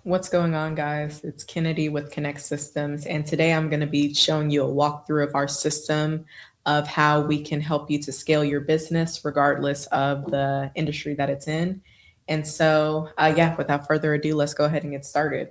What's going on, guys? It's Kennedy with Connect Systems, and today I'm going to be showing you a walkthrough of our system of how we can help you to scale your business regardless of the industry that it's in. And so, without further ado, let's go ahead and get started.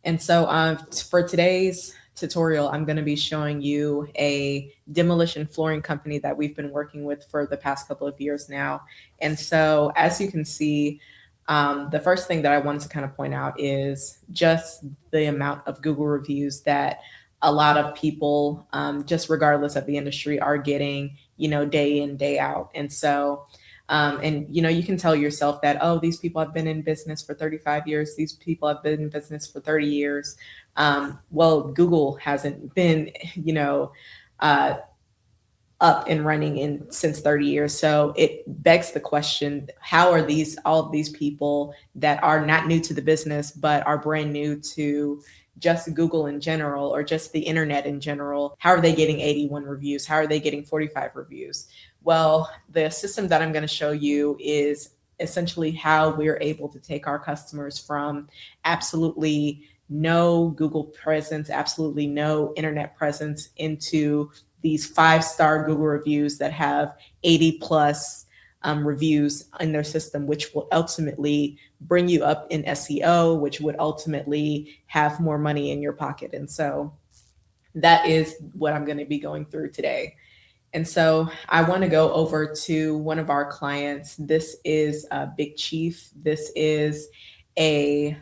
For today's tutorial, I'm going to be showing you a demolition flooring company that we've been working with for the past couple of years now. And so, as you can see, the first thing that I wanted to kind of point out is just the amount of Google reviews that a lot of people, just regardless of the industry, are getting, day in, day out. And you can tell yourself that, oh, these people have been in business for 35 years. These people have been in business for 30 years. Well, Google hasn't been, uh, up and running in since 30 years. So it begs the question, how are all of these people that are not new to the business, but are brand new to just Google in general or just the internet in general, how are they getting 81 reviews? How are they getting 45 reviews? Well, the system that I'm going to show you is essentially how we're able to take our customers from absolutely no Google presence, absolutely no internet presence into these 5-star Google reviews that have 80 plus reviews in their system, which will ultimately bring you up in SEO, which would ultimately have more money in your pocket. And so that is what I'm going to be going through today. And so I want to go over to one of our clients. This is Big Chief. This is a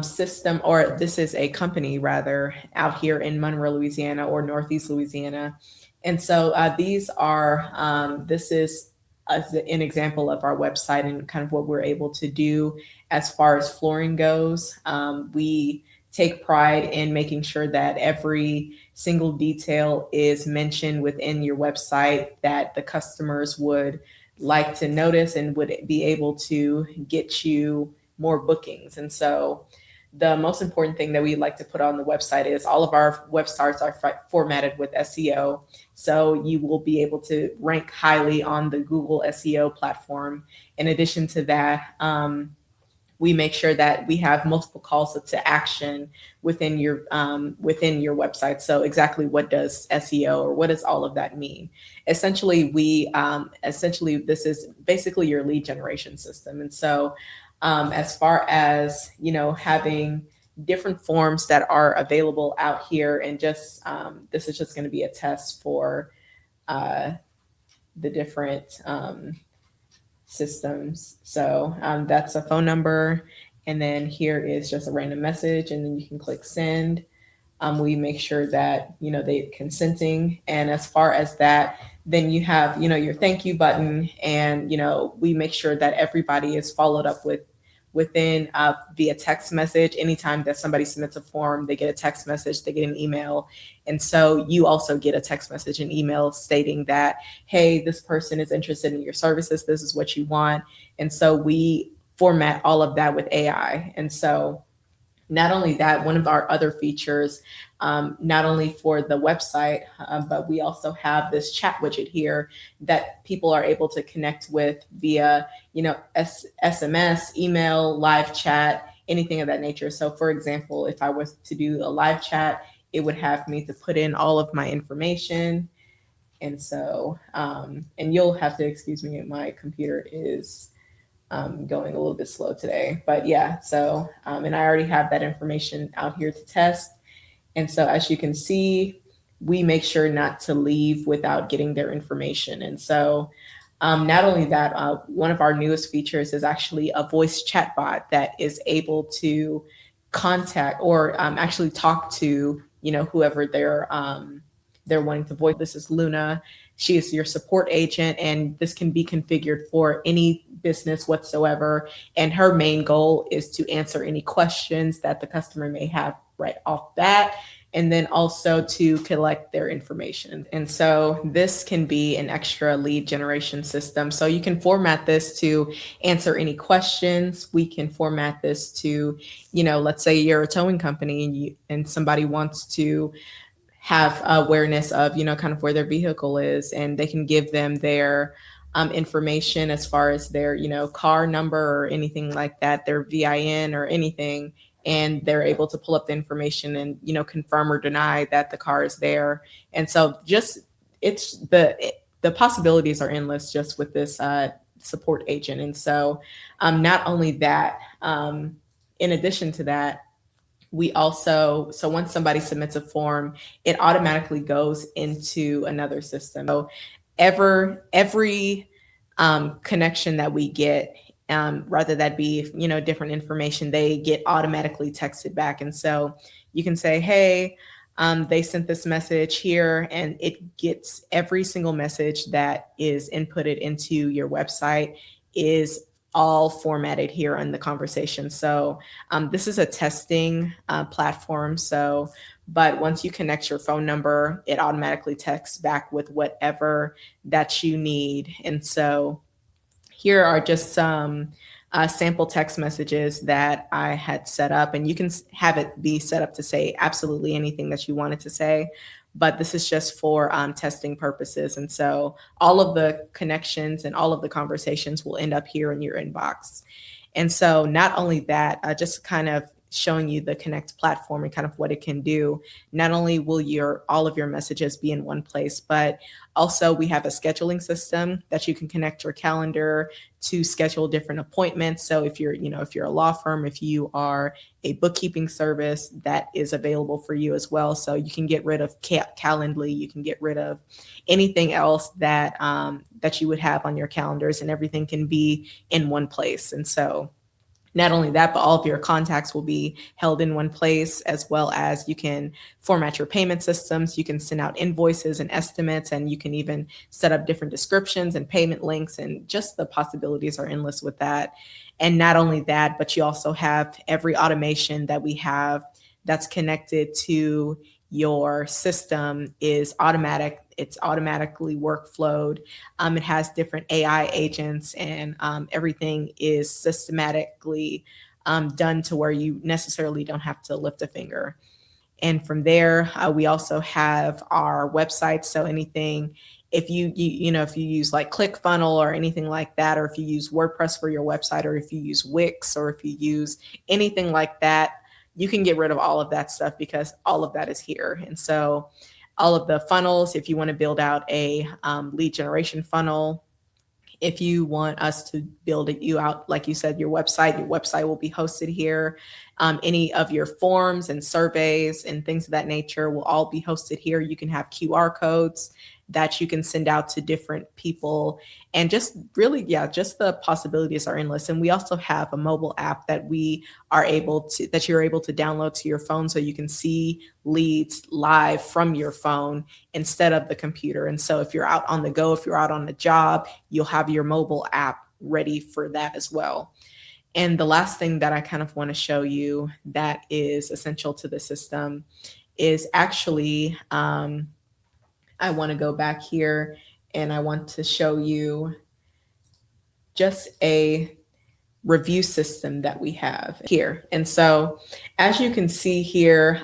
system, or this is a company rather, out here in Monroe, Louisiana, or Northeast Louisiana. And so this is an example of our website and kind of what we're able to do as far as flooring goes. We take pride in making sure that every single detail is mentioned within your website that the customers would like to notice and would be able to get you more bookings. And so the most important thing that we like to put on the website is all of our websites are formatted with SEO. So you will be able to rank highly on the Google SEO platform. In addition to that, we make sure that we have multiple calls to action within your website. So exactly what does SEO, or what does all of that mean? Essentially, this is basically your lead generation system. And so as far as having different forms that are available out here, and just this is just going to be a test for the different systems. So that's a phone number, and then here is just a random message, and then you can click send. We make sure that they're consenting, and as far as that, then you have your thank you button, and we make sure that everybody is followed up within via text message. Anytime that somebody submits a form, they get a text message, they get an email. And so you also get a text message and email stating that, hey, this person is interested in your services. This is what you want. And so we format all of that with AI. And so not only that, one of our other features, not only for the website, but we also have this chat widget here that people are able to connect with via, SMS, email, live chat, anything of that nature. So for example, if I was to do a live chat, it would have me to put in all of my information. And so, and you'll have to excuse me, my computer is going a little bit slow today, but yeah, so, and I already have that information out here to test. And so as you can see, we make sure not to leave without getting their information. And so not only that, one of our newest features is actually a voice chatbot that is able to contact, or actually talk to, whoever they're wanting to voice. This is Luna. She is your support agent, and this can be configured for any business whatsoever. And her main goal is to answer any questions that the customer may have right off bat, and then also to collect their information. And so this can be an extra lead generation system. So you can format this to answer any questions. We can format this to, let's say you're a towing company and somebody wants to have awareness of, kind of where their vehicle is, and they can give them their information as far as their, car number or anything like that, their VIN or anything, and they're able to pull up the information and, confirm or deny that the car is there. And so just it's the possibilities are endless just with this support agent. And so not only that, in addition to that, we also, so once somebody submits a form, it automatically goes into another system. So every connection that we get, rather that be, different information, they get automatically texted back. And so you can say, hey, they sent this message here, and it gets every single message that is inputted into your website is all formatted here in the conversation. So this is a testing platform. So, but once you connect your phone number, it automatically texts back with whatever that you need. And so here are just some sample text messages that I had set up, and you can have it be set up to say absolutely anything that you wanted to say. But this is just for testing purposes. And so all of the connections and all of the conversations will end up here in your inbox. And so not only that, just kind of showing you the Connect platform and kind of what it can do. Not only will all of your messages be in one place, but also we have a scheduling system that you can connect your calendar to schedule different appointments. So if you're a law firm, if you are a bookkeeping service, that is available for you as well. So you can get rid of Calendly, you can get rid of anything else that that you would have on your calendars, and everything can be in one place. And so not only that, but all of your contacts will be held in one place, as well as you can format your payment systems. You can send out invoices and estimates, and you can even set up different descriptions and payment links, and just the possibilities are endless with that. And not only that, but you also have every automation that we have that's connected to your system is automatic. It's automatically workflowed. It has different AI agents, and everything is systematically done to where you necessarily don't have to lift a finger. And from there, we also have our website. So anything, if you use like ClickFunnels or anything like that, or if you use WordPress for your website, or if you use Wix, or if you use anything like that, you can get rid of all of that stuff because all of that is here. And so all of the funnels, if you want to build out a lead generation funnel, if you want us to build you out, like you said, your website will be hosted here. Any of your forms and surveys and things of that nature will all be hosted here. You can have QR codes that you can send out to different people, and just really, just the possibilities are endless. And we also have a mobile app that you're able to download to your phone, so you can see leads live from your phone instead of the computer. And so if you're out on the go, if you're out on the job, you'll have your mobile app ready for that as well. And the last thing that I kind of want to show you that is essential to the system is actually, I want to go back here, and I want to show you just a review system that we have here. And so as you can see here,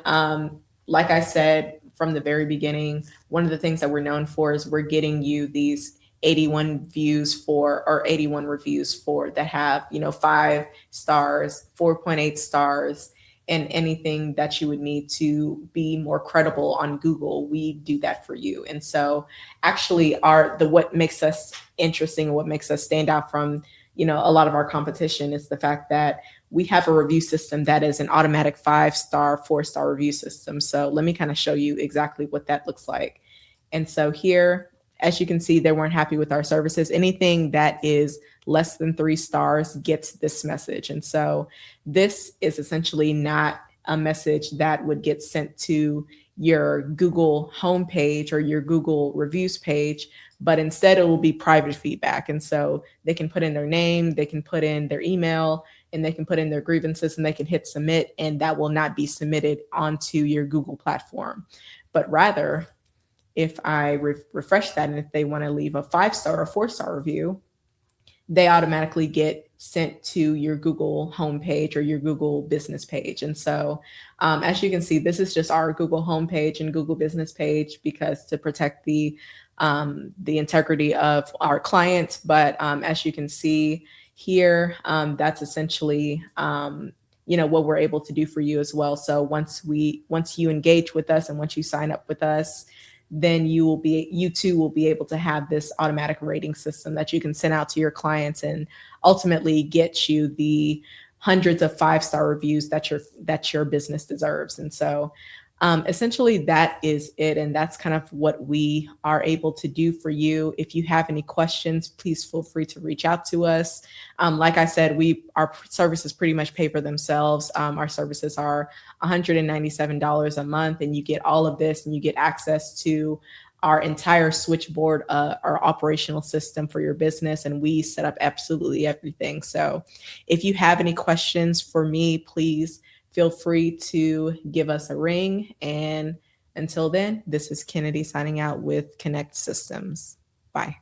like I said from the very beginning, one of the things that we're known for is we're getting you these 81 reviews for that have 5 stars, 4.8 stars, and anything that you would need to be more credible on Google, we do that for you. And so actually what makes us interesting and what makes us stand out from a lot of our competition is the fact that we have a review system that is an automatic 5-star, 4-star review system. So let me kind of show you exactly what that looks like. And so here, as you can see, they weren't happy with our services. Anything that is less than 3 stars gets this message. And so this is essentially not a message that would get sent to your Google homepage or your Google reviews page, but instead it will be private feedback. And so they can put in their name, they can put in their email, and they can put in their grievances, and they can hit submit, and that will not be submitted onto your Google platform. But rather, if I refresh that, and if they want to leave a 5-star or 4-star review, they automatically get sent to your Google homepage or your Google business page. And so as you can see, this is just our Google homepage and Google business page, because to protect the the integrity of our clients. But as you can see here, that's essentially what we're able to do for you as well. So once you engage with us and once you sign up with us, then you too will be able to have this automatic rating system that you can send out to your clients and ultimately get you the hundreds of 5-star reviews that your business deserves. And so essentially that is it. And that's kind of what we are able to do for you. If you have any questions, please feel free to reach out to us. Like I said, our services pretty much pay for themselves. Our services are $197 a month, and you get all of this, and you get access to our entire switchboard, our operational system for your business, and we set up absolutely everything. So if you have any questions for me, please feel free to give us a ring. And until then, this is Kennedy signing out with Connect Systems. Bye.